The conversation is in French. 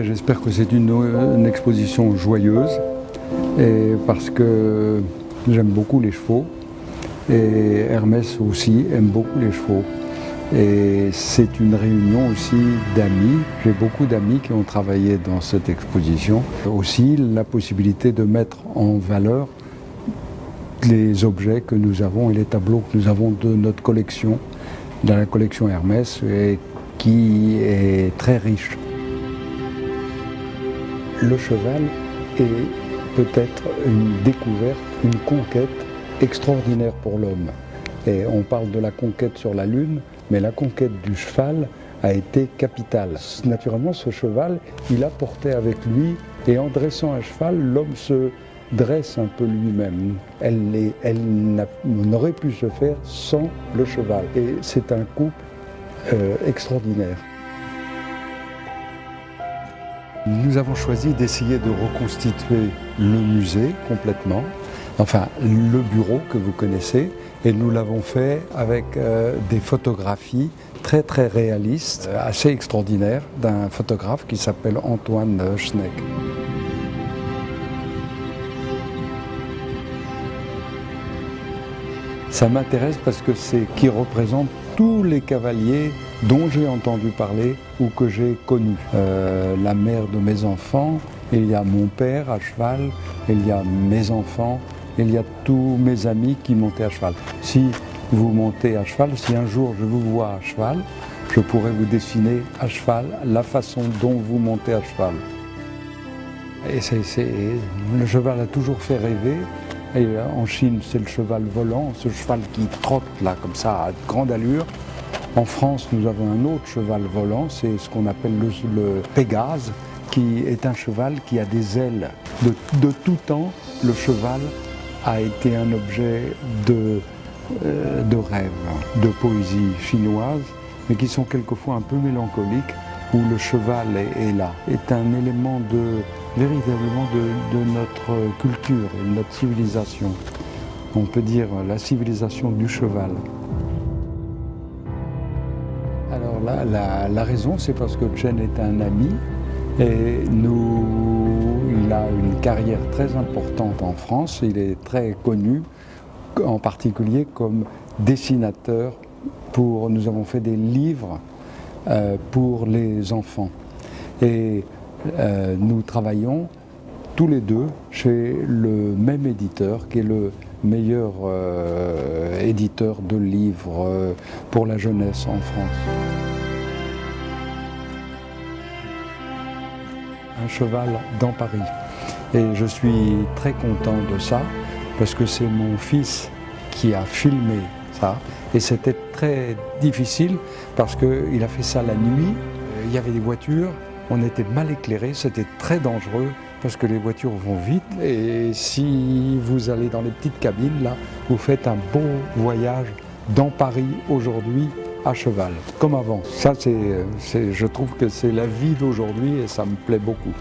J'espère que c'est une exposition joyeuse, et parce que j'aime beaucoup les chevaux, et Hermès aussi aime beaucoup les chevaux. Et c'est une réunion aussi d'amis. J'ai beaucoup d'amis qui ont travaillé dans cette exposition. Aussi la possibilité de mettre en valeur les objets que nous avons et les tableaux que nous avons de notre collection, de la collection Hermès, et qui est très riche. Le cheval est peut-être une découverte, une conquête extraordinaire pour l'homme. Et on parle de la conquête sur la Lune, mais la conquête du cheval a été capitale. Naturellement, ce cheval, il a porté avec lui, et en dressant un cheval, l'homme se dresse un peu lui-même. Elle n'aurait pu se faire sans le cheval. Et c'est un couple extraordinaire. Nous avons choisi d'essayer de reconstituer le musée complètement, enfin le bureau que vous connaissez, et nous l'avons fait avec des photographies très très réalistes, assez extraordinaires, d'un photographe qui s'appelle Antoine Schneck. Ça m'intéresse parce que c'est qui représente tous les cavaliers dont j'ai entendu parler ou que j'ai connus. La mère de mes enfants, il y a mon père à cheval, il y a mes enfants, il y a tous mes amis qui montaient à cheval. Si vous montez à cheval, si un jour je vous vois à cheval, je pourrais vous dessiner à cheval la façon dont vous montez à cheval. Et le cheval a toujours fait rêver. Et en Chine, c'est le cheval volant, ce cheval qui trotte là, comme ça, à grande allure. En France, nous avons un autre cheval volant, c'est ce qu'on appelle le Pégase, qui est un cheval qui a des ailes. De tout temps, le cheval a été un objet de rêve, de poésie chinoise, mais qui sont quelquefois un peu mélancoliques, où le cheval est là, est un élément véritablement de notre culture et de notre civilisation. On peut dire la civilisation du cheval. Alors là, la raison, c'est parce que Chen est un ami et il a une carrière très importante en France. Il est très connu, en particulier comme dessinateur. Nous avons fait des livres pour les enfants. Et nous travaillons tous les deux chez le même éditeur, qui est le meilleur éditeur de livres pour la jeunesse en France. Un cheval dans Paris. Et je suis très content de ça, parce que c'est mon fils qui a filmé ça. Et c'était très difficile, parce qu'il a fait ça la nuit. Il y avait des voitures, on était mal éclairés, c'était très dangereux, parce que les voitures vont vite. Et si vous allez dans les petites cabines, là, vous faites un beau voyage dans Paris aujourd'hui à cheval, comme avant. Ça, je trouve que c'est la vie d'aujourd'hui et ça me plaît beaucoup.